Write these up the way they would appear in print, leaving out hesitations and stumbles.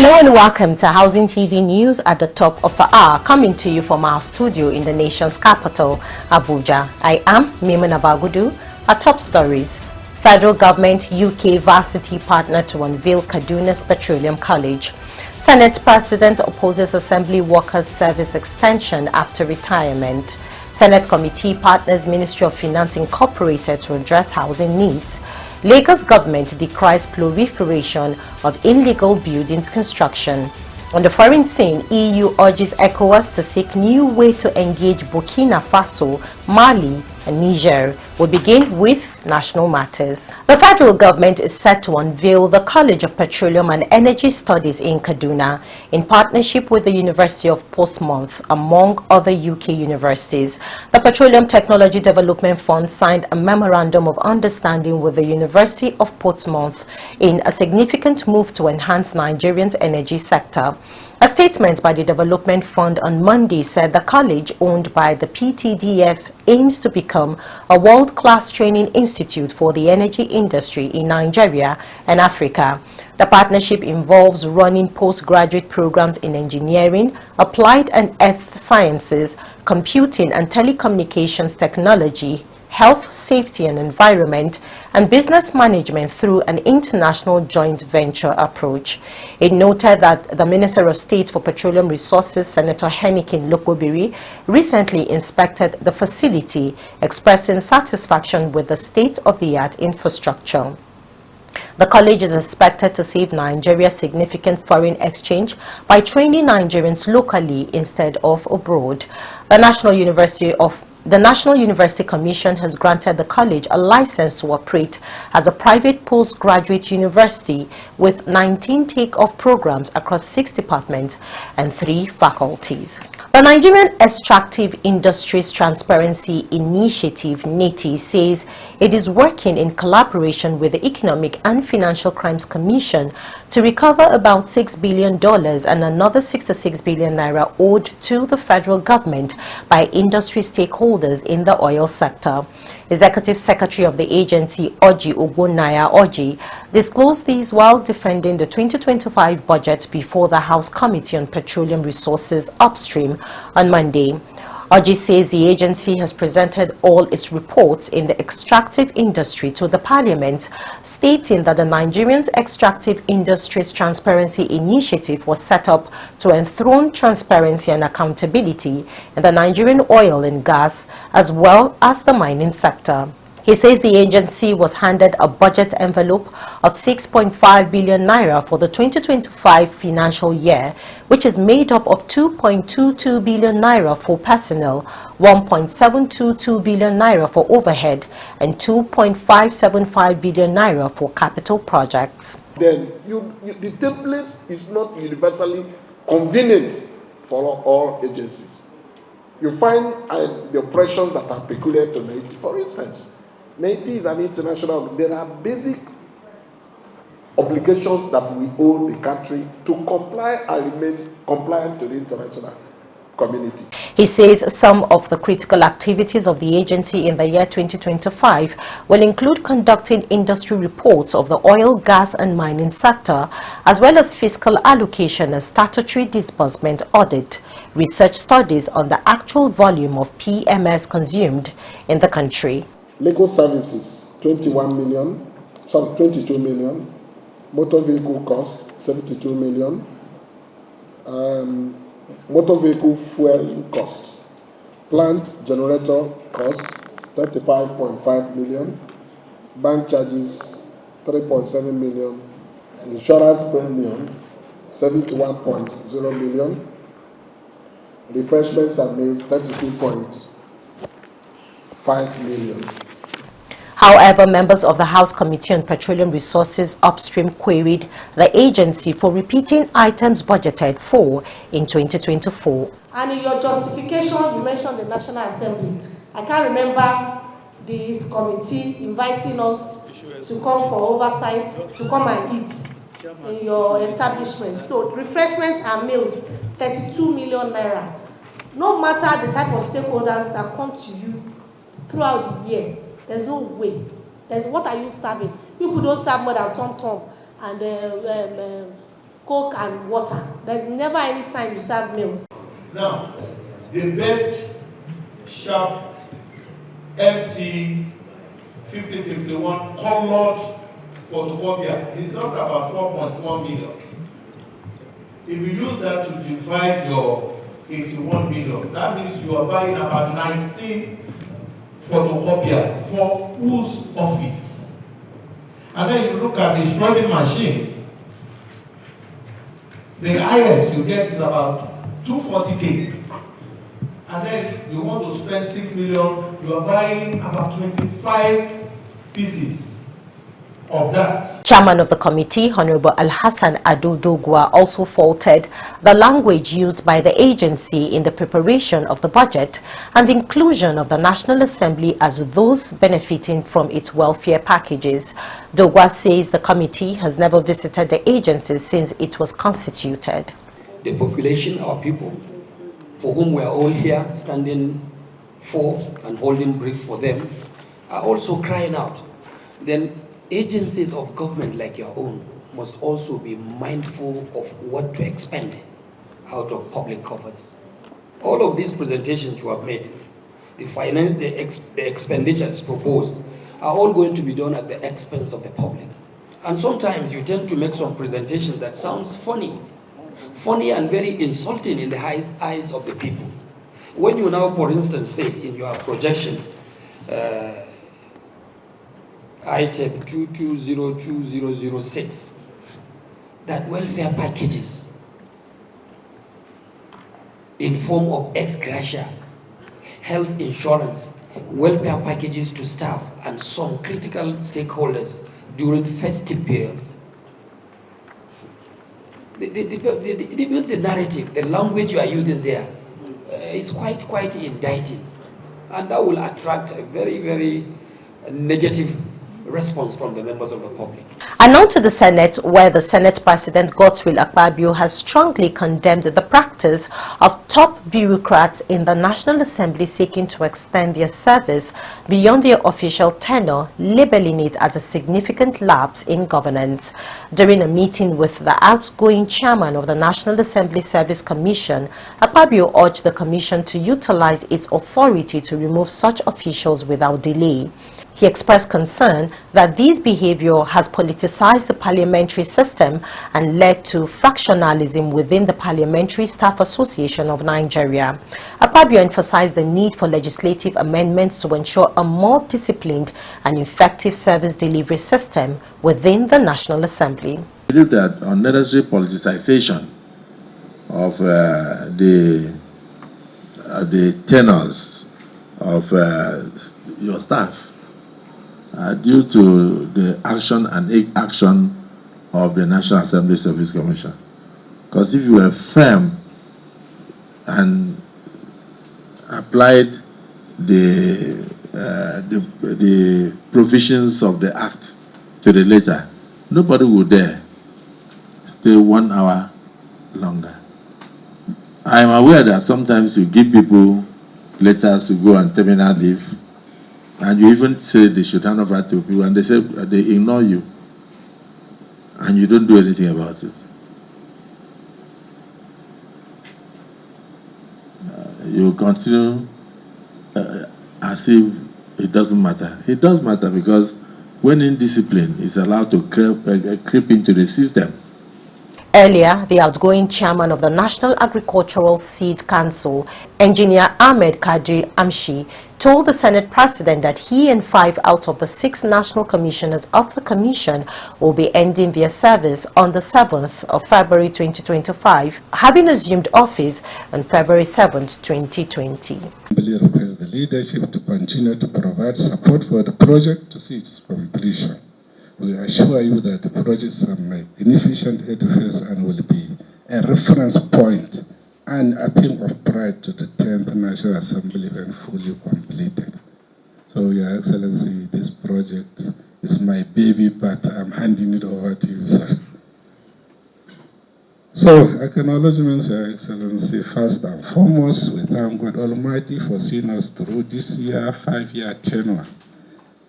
Hello and welcome to Housing TV News at the top of the hour, coming to you from our studio in the nation's capital, Abuja. I am Mimuna Bagudu. Our top stories: Federal Government UK Varsity partner to unveil Kaduna's Petroleum College. Senate President opposes Assembly Workers Service extension after retirement. Senate Committee partners Ministry of Finance Incorporated to address housing needs. Lagos government decries proliferation of illegal buildings construction. On the foreign scene, EU urges ECOWAS to seek new way to engage Burkina Faso, Mali and Niger. We'll begin with national matters. The federal government is set to unveil the College of Petroleum and Energy Studies in Kaduna in partnership with the University of Portsmouth, among other UK universities. The Petroleum Technology Development Fund signed a memorandum of understanding with the University of Portsmouth in a significant move to enhance Nigeria's energy sector. A statement by the Development Fund on Monday said the college, owned by the PTDF, aims to become a world-class training institute for the energy industry in Nigeria and Africa. The partnership involves running postgraduate programs in engineering, applied and earth sciences, computing and telecommunications technology, health, safety and environment, and business management through an international joint venture approach. It noted that the Minister of State for Petroleum Resources, Senator Henikin Lokobiri, recently inspected the facility, expressing satisfaction with the state-of-the-art infrastructure. The college is expected to save Nigeria significant foreign exchange by training Nigerians locally instead of abroad. The National University Commission has granted the college a license to operate as a private postgraduate university with 19 take-off programs across 6 departments and 3 faculties. The Nigerian Extractive Industries Transparency Initiative, (NETI), says it is working in collaboration with the Economic and Financial Crimes Commission to recover about $6 billion and another 66 billion naira owed to the federal government by industry stakeholders in the oil sector. Executive Secretary of the agency, Oji Ogunaya Oji, disclosed these while defending the 2025 budget before the House Committee on Petroleum Resources Upstream on Monday. Oji says the agency has presented all its reports in the extractive industry to the Parliament, stating that the Nigerian Extractive Industries Transparency Initiative was set up to enthrone transparency and accountability in the Nigerian oil and gas as well as the mining sector. He says the agency was handed a budget envelope of 6.5 billion naira for the 2025 financial year, which is made up of 2.22 billion naira for personnel, 1.722 billion naira for overhead, and 2.575 billion naira for capital projects. Then the template is not universally convenient for all agencies. You find the operations that are peculiar to NETI. For instance, NETI is an international. There are basic obligations that we owe the country to comply and remain compliant to the international community. He says some of the critical activities of the agency in the year 2025 will include conducting industry reports of the oil, gas and mining sector, as well as fiscal allocation and statutory disbursement audit, research studies on the actual volume of PMS consumed in the country. Legal services, 22 million. Motor vehicle cost, 72 million. Motor vehicle fuel cost. Plant generator cost, 35.5 million. Bank charges, 3.7 million. Insurance premium, 71.0 million. Refreshments and meals, 32.5 million. However, members of the House Committee on Petroleum Resources Upstream queried the agency for repeating items budgeted for in 2024. And in your justification, you mentioned the National Assembly. I can't remember this committee inviting us to come for oversight, to come and eat in your establishment. So refreshments and meals, 32 million naira. No matter the type of stakeholders that come to you throughout the year, there's no way. What are you serving? People don't serve more than tom-tom and Coke and water. There's never any time you serve meals. Now, the best sharp empty 5051 colored photocopier is just about 4.1 million. If you use that to divide your 81 million, that means you are buying about 19 photocopier for whose office? And then you look at the shredding machine, the highest you get is about 240K. And then you want to spend 6 million, you are buying about 25 pieces of that. Chairman of the committee, Honorable Alhassan Ado Dogwa, also faulted the language used by the agency in the preparation of the budget and the inclusion of the National Assembly as those benefiting from its welfare packages. Dogwa says the committee has never visited the agency since it was constituted. The population, our people, for whom we are all here standing for and holding brief for them, are also crying out. Then agencies of government like your own must also be mindful of what to expend out of public coffers. All of these presentations you have made, the expenditures proposed, are all going to be done at the expense of the public. And sometimes you tend to make some presentations that sounds funny and very insulting in the eyes of the people. When you now, for instance, say in your projection, item 22020006, that welfare packages in form of ex gratia, health insurance, welfare packages to staff and some critical stakeholders during festive periods. The narrative, the language you are using there is quite indicting, and that will attract a very, very negative response from the members of the public. And on to the Senate, where the Senate President Godswill Akpabio has strongly condemned the practice of top bureaucrats in the National Assembly seeking to extend their service beyond their official tenure, labeling it as a significant lapse in governance. During a meeting with the outgoing chairman of the National Assembly Service Commission, Akpabio urged the commission to utilize its authority to remove such officials without delay. He expressed concern that this behavior has politicized the parliamentary system and led to factionalism within the Parliamentary Staff Association of Nigeria. Akpabio emphasized the need for legislative amendments to ensure a more disciplined and effective service delivery system within the National Assembly. I believe that unnecessary politicization of the tenures of your staff due to the action and inaction of the National Assembly Service Commission. Because if you were firm and applied the provisions of the Act to the letter, nobody would dare stay 1 hour longer. I am aware that sometimes you give people letters to go on terminal leave, and you even say they should hand over to people, and they say they ignore you, and you don't do anything about it. You continue as if it doesn't matter. It does matter, because when indiscipline is allowed to creep into the system. Earlier, the outgoing chairman of the National Agricultural Seed Council, Engineer Ahmed Kadri Amshi, told the Senate President that he and 5 out of the 6 national commissioners of the commission will be ending their service on the 7th of February 2025, having assumed office on February 7th, 2020. I request the leadership to continue to provide support for the project to see its completion. We assure you that the project is an inefficient edifice and will be a reference point and a thing of pride to the 10th National Assembly when fully completed. So, Your Excellency, this project is my baby, but I'm handing it over to you, sir. So, acknowledgements, Your Excellency. First and foremost, we thank God Almighty for seeing us through this year, 5-year tenure.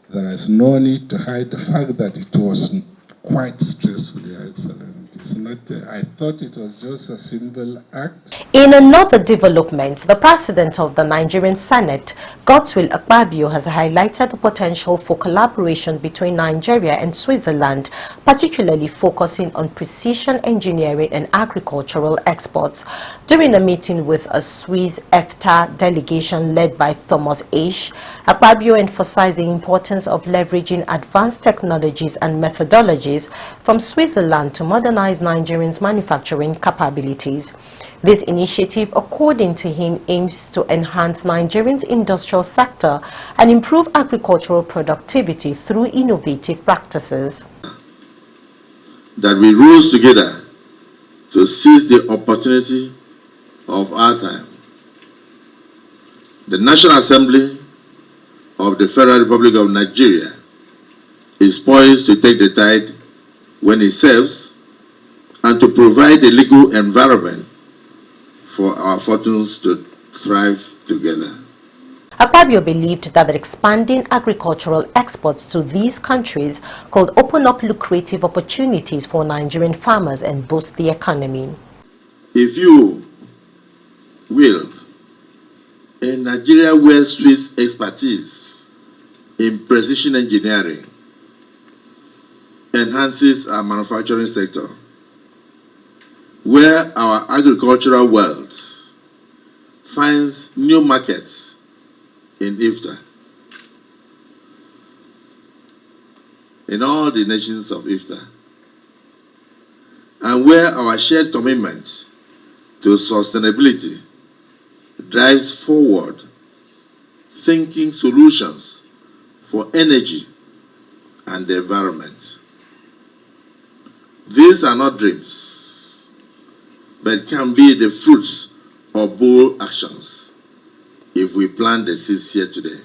There is no need to hide the fact that it was quite stressful, Your Excellency. It's not, I thought it was just a simple act. In another development, the president of the Nigerian Senate, Godswill Akpabio, has highlighted the potential for collaboration between Nigeria and Switzerland, particularly focusing on precision engineering and agricultural exports. During a meeting with a Swiss EFTA delegation led by Thomas H., Akpabio emphasized the importance of leveraging advanced technologies and methodologies from Switzerland to modernize Nigerians' manufacturing capabilities. This initiative, according to him, aims to enhance Nigerians' industrial sector and improve agricultural productivity through innovative practices. That we rose together to seize the opportunity of our time. The National Assembly of the Federal Republic of Nigeria is poised to take the tide when it serves and to provide a legal environment for our fortunes to thrive together. Akpabio believed that expanding agricultural exports to these countries could open up lucrative opportunities for Nigerian farmers and boost the economy. If you will, in Nigeria where Swiss expertise in precision engineering enhances our manufacturing sector, where our agricultural wealth finds new markets in IFTA, in all the nations of IFTA, and where our shared commitment to sustainability drives forward thinking solutions for energy and the environment. These are not dreams, but can be the fruits of bold actions if we plant the seeds here today.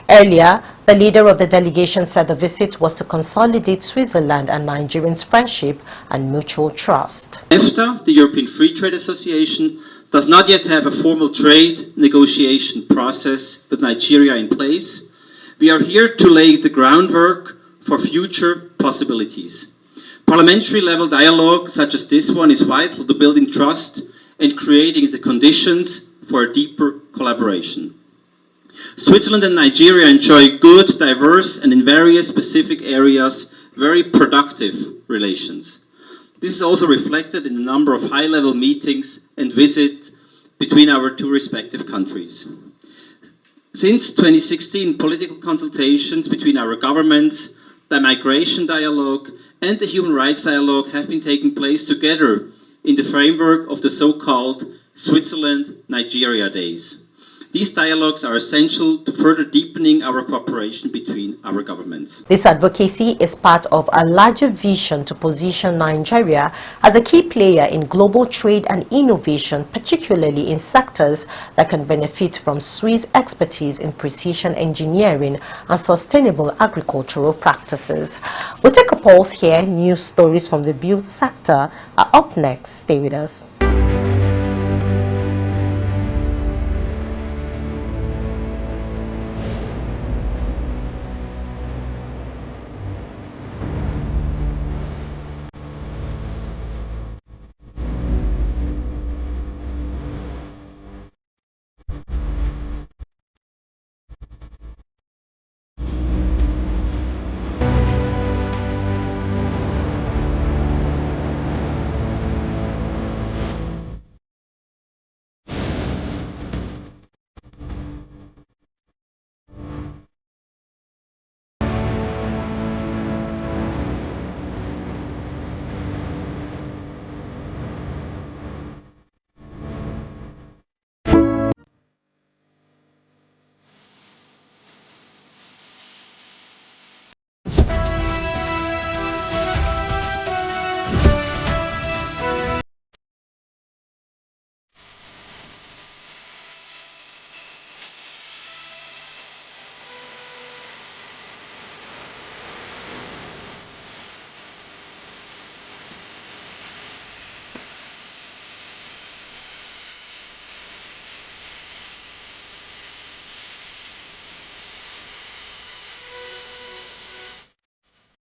Earlier, the leader of the delegation said the visit was to consolidate Switzerland and Nigerians' friendship and mutual trust. EFTA, the European Free Trade Association, does not yet have a formal trade negotiation process with Nigeria in place. We are here to lay the groundwork for future possibilities. Parliamentary level dialogue such as this one is vital to building trust and creating the conditions for a deeper collaboration. Switzerland and Nigeria enjoy good, diverse, and in various specific areas, very productive relations. This is also reflected in a number of high-level meetings and visits between our two respective countries. Since 2016, political consultations between our governments, the migration dialogue, and the human rights dialogue have been taking place together in the framework of the so-called Switzerland-Nigeria Days. These dialogues are essential to further deepening our cooperation between our governments. This advocacy is part of a larger vision to position Nigeria as a key player in global trade and innovation, particularly in sectors that can benefit from Swiss expertise in precision engineering and sustainable agricultural practices. We'll take a pause here. News stories from the build sector are up next. Stay with us.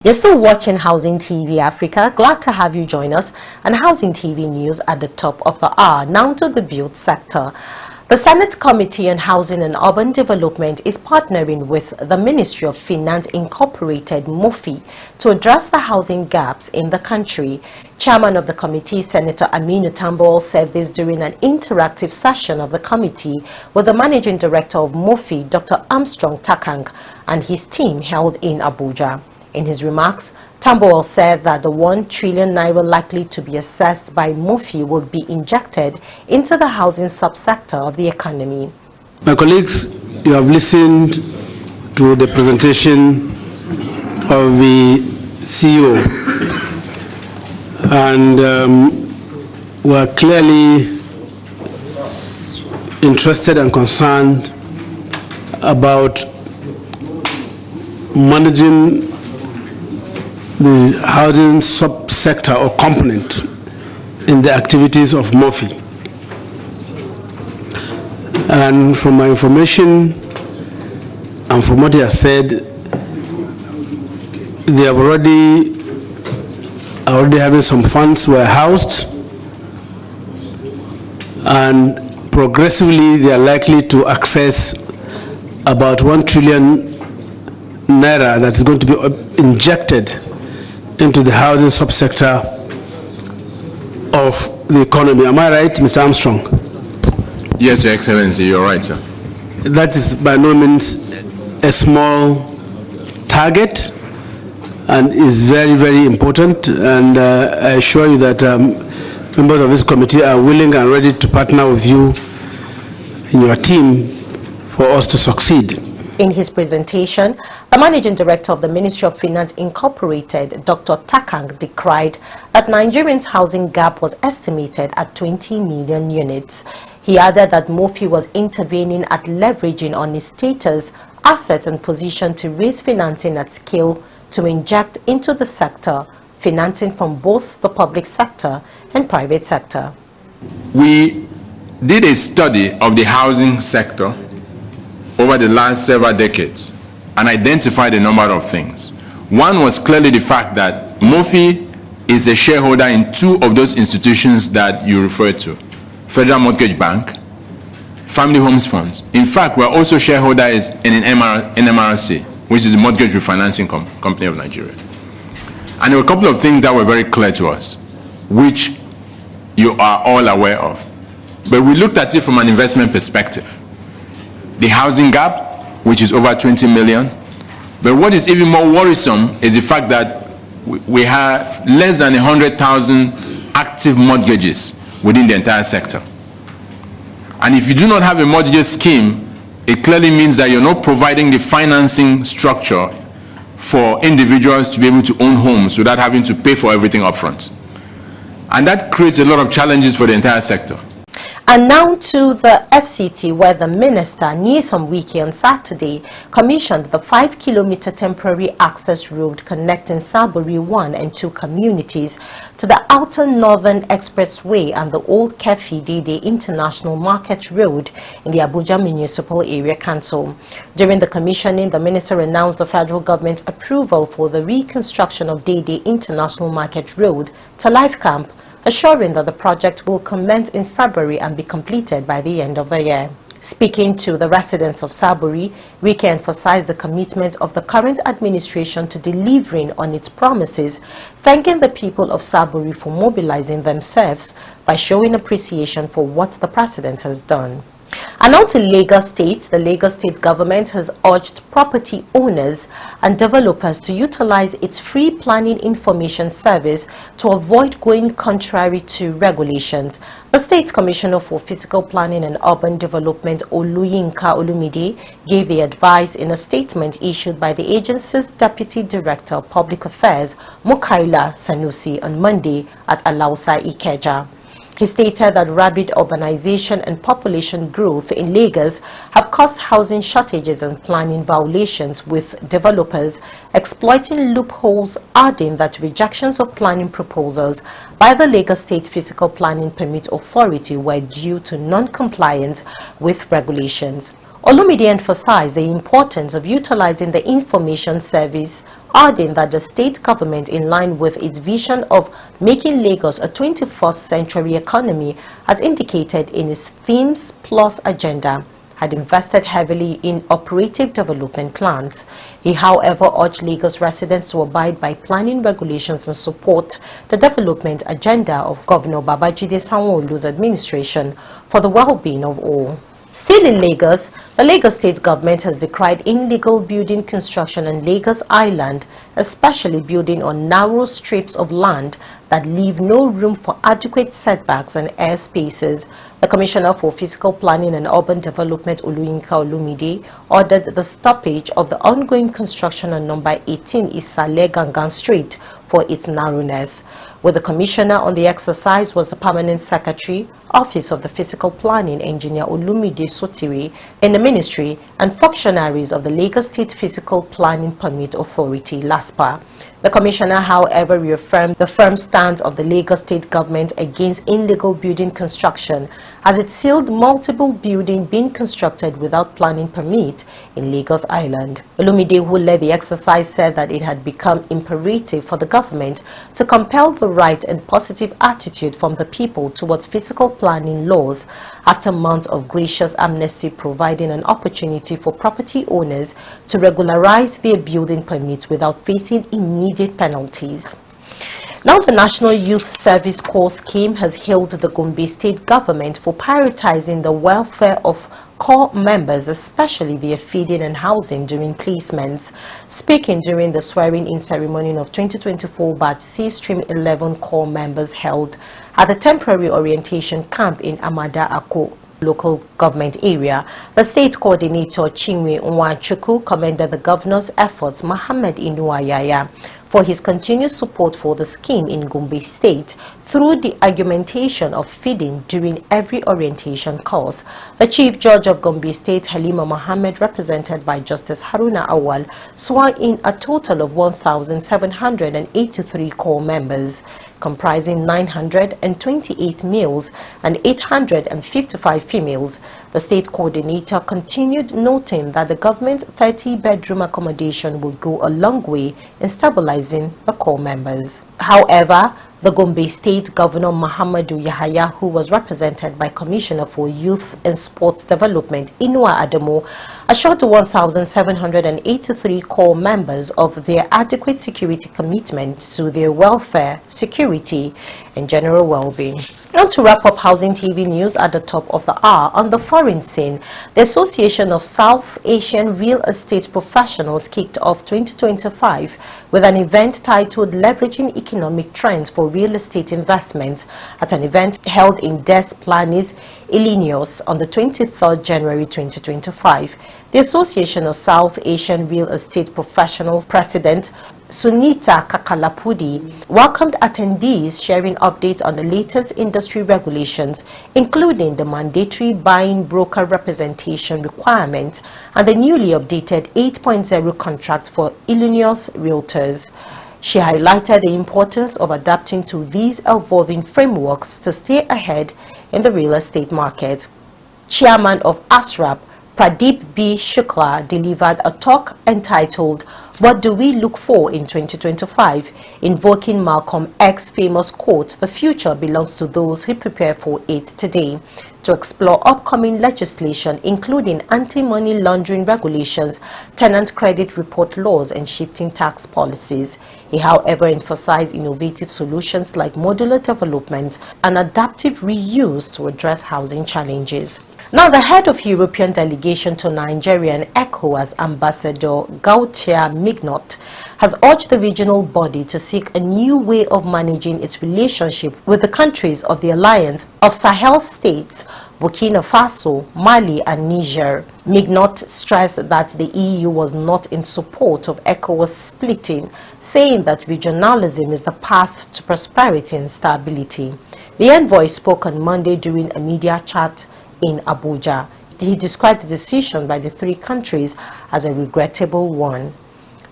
You're still watching Housing TV Africa. Glad to have you join us on Housing TV News at the top of the hour. Now to the build sector. The Senate Committee on Housing and Urban Development is partnering with the Ministry of Finance Incorporated, MOFI, to address the housing gaps in the country. Chairman of the committee, Senator Aminu Tambuwal, said this during an interactive session of the committee with the Managing Director of MOFI, Dr. Armstrong Takang, and his team held in Abuja. In his remarks, Tambuwal said that the 1 trillion naira likely to be assessed by MOFI would be injected into the housing subsector of the economy. My colleagues, you have listened to the presentation of the CEO, and we are clearly interested and concerned about managing the housing subsector or component in the activities of MOFI. And from my information and from what he has said, they have already having some funds warehoused, and progressively they are likely to access about 1 trillion naira that is going to be injected into the housing subsector of the economy. Am I right, Mr. Armstrong? Yes, Your Excellency, you're right, sir. That is by no means a small target and is very, very important. And I assure you that members of this committee are willing and ready to partner with you in your team for us to succeed. In his presentation, the Managing Director of the Ministry of Finance Incorporated, Dr. Takang, decried that Nigerians' housing gap was estimated at 20 million units. He added that MOFI was intervening at leveraging on its status, assets and position to raise financing at scale to inject into the sector, financing from both the public sector and private sector. We did a study of the housing sector over the last several decades and identified a number of things. One was clearly the fact that MOFI is a shareholder in 2 of those institutions that you referred to, Federal Mortgage Bank, Family Homes Funds. In fact, we're also shareholders in an MRC, which is the Mortgage Refinancing Company of Nigeria. And there were a couple of things that were very clear to us, which you are all aware of. But we looked at it from an investment perspective. The housing gap, which is over 20 million. But what is even more worrisome is the fact that we have less than 100,000 active mortgages within the entire sector. And if you do not have a mortgage scheme, it clearly means that you're not providing the financing structure for individuals to be able to own homes without having to pay for everything upfront. And that creates a lot of challenges for the entire sector. And now to the FCT, where the minister, Nyesom Wike, on Saturday commissioned the 5-kilometer temporary access road connecting Saburi 1 and 2 communities to the Outer Northern Expressway and the Old Kefi Dede International Market Road in the Abuja Municipal Area Council. During the commissioning, the minister announced the federal government's approval for the reconstruction of Dede International Market Road to Life Camp, assuring that the project will commence in February and be completed by the end of the year. Speaking to the residents of Saburi, Wike emphasized the commitment of the current administration to delivering on its promises, thanking the people of Saburi for mobilizing themselves by showing appreciation for what the president has done. And now to Lagos State. The Lagos State government has urged property owners and developers to utilize its free planning information service to avoid going contrary to regulations. The State Commissioner for Physical Planning and Urban Development, Oluyinka Olumide, gave the advice in a statement issued by the agency's Deputy Director of Public Affairs, Mukaila Sanusi, on Monday at Alausa, Ikeja. He stated that rapid urbanization and population growth in Lagos have caused housing shortages and planning violations, with developers exploiting loopholes, adding that rejections of planning proposals by the Lagos State Physical Planning Permit Authority were due to non-compliance with regulations. Olumide emphasized the importance of utilizing the information service adding that the state government, in line with its vision of making Lagos a 21st century economy, as indicated in its Themes Plus agenda, had invested heavily in operative development plans. He, however, urged Lagos residents to abide by planning regulations and support the development agenda of Governor Babajide Sanwo-Olu's administration for the well-being of all. Still in Lagos, the Lagos state government has decried illegal building construction on Lagos Island, especially building on narrow strips of land that leave no room for adequate setbacks and air spaces. The Commissioner for Physical Planning and Urban Development, Oluyinka Olumide, ordered the stoppage of the ongoing construction on number 18 Isale Gangan Street for its narrowness. With the Commissioner on the exercise was the Permanent Secretary, Office of the Physical Planning, Engineer Olumide Sotiri, in the Ministry, and functionaries of the Lagos State Physical Planning Permit Authority, LASPA. The Commissioner, however, reaffirmed the firm stance of the Lagos State government against illegal building construction, as it sealed multiple buildings being constructed without planning permit in Lagos Island. Olumide, who led the exercise, said that it had become imperative for the government to compel the right and positive attitude from the people towards physical planning laws after months of gracious amnesty, providing an opportunity for property owners to regularize their building permits without facing immediate penalties. Now, the National Youth Service Corps scheme has hailed the Gombe State government for prioritizing the welfare of Corps members, especially their feeding and housing during placements. Speaking during the swearing-in ceremony of 2024 Batch C Stream 11 Corps members held at the temporary orientation camp in Amada Ako local government area, the state coordinator Chinwe Nwachuku commended the governor's efforts, Mohammed Inuayaya, for his continued support for the scheme in Gombe State through the argumentation of feeding during every orientation course. The Chief Judge of Gombe State, Halima Mohammed, represented by Justice Haruna Awal, swore in a total of 1,783 Corps members, comprising 928 males and 855 females. The state coordinator continued, noting that the government's 30-bedroom accommodation will go a long way in stabilizing the Corps members. However, the Gombe State Governor Muhammadu Yahaya, who was represented by Commissioner for Youth and Sports Development Inua Adamu, assured the 1,783 Corps members of their adequate security commitment to their welfare, security, and general well-being. And to wrap up Housing TV news at the top of the hour, on the foreign scene, the Association of South Asian Real Estate Professionals kicked off 2025 with an event titled Leveraging Economic Trends for Real Estate Investments at an event held in Des Plaines, Illinois on the 23rd January 2025. The Association of South Asian Real Estate Professionals President Sunita Kakalapudi welcomed attendees, sharing updates on the latest industry regulations, including the mandatory buying broker representation requirements and the newly updated 8.0 contract for Illinois realtors. She highlighted the importance of adapting to these evolving frameworks to stay ahead in the real estate market. Chairman of ASRAP, Pradeep B. Shukla, delivered a talk entitled, "What Do We Look For in 2025?" invoking Malcolm X's famous quote, "The future belongs to those who prepare for it today," to explore upcoming legislation including anti-money laundering regulations, tenant credit report laws, and shifting tax policies. He, however, emphasized innovative solutions like modular development and adaptive reuse to address housing challenges. Now, the head of European delegation to Nigeria and ECOWAS, Ambassador Gautier Mignot, has urged the regional body to seek a new way of managing its relationship with the countries of the Alliance of Sahel states, Burkina Faso, Mali, and Niger. Mignot stressed that the EU was not in support of ECOWAS splitting, saying that regionalism is the path to prosperity and stability. The envoy spoke on Monday during a media chat in Abuja. He described the decision by the three countries as a regrettable one,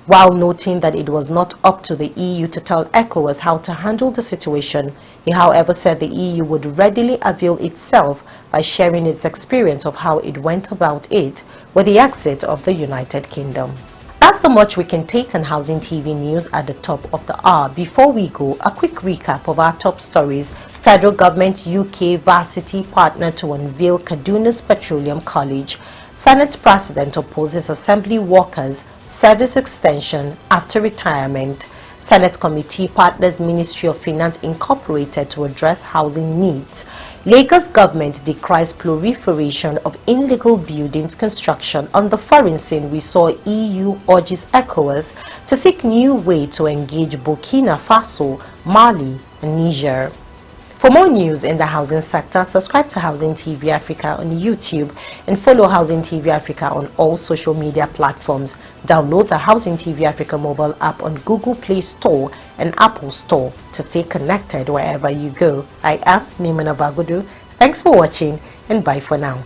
while noting that it was not up to the EU to tell ECOWAS how to handle the situation. He, however, said the EU would readily avail itself by sharing its experience of how it went about it with the exit of the United Kingdom. That's so much we can take on Housing TV news at the top of the hour. Before we go, a quick recap of our top stories. Federal government UK Varsity partner to unveil Kaduna's Petroleum College. Senate President opposes Assembly workers' service extension after retirement. Senate Committee partners Ministry of Finance Incorporated to address housing needs. Lagos government decries proliferation of illegal buildings construction. On the foreign scene, we saw EU urges ECOWAS to seek new way to engage Burkina Faso, Mali and Niger. For more news in the housing sector, subscribe to Housing TV Africa on YouTube and follow Housing TV Africa on all social media platforms. Download the Housing TV Africa mobile app on Google Play Store and Apple Store to stay connected wherever you go. I am Mimuna Bagudu. Thanks for watching and bye for now.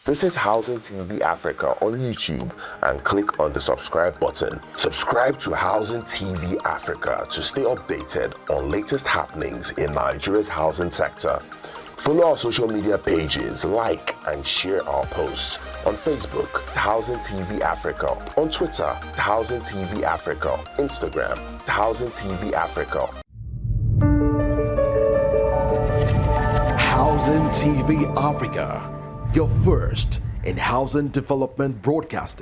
Visit Housing TV Africa on YouTube and click on the subscribe button. Subscribe to Housing TV Africa to stay updated on latest happenings in Nigeria's housing sector. Follow our social media pages, like and share our posts. On Facebook, Housing TV Africa. On Twitter, Housing TV Africa. Instagram, Housing TV Africa. Housing TV Africa, your first in housing development broadcasting.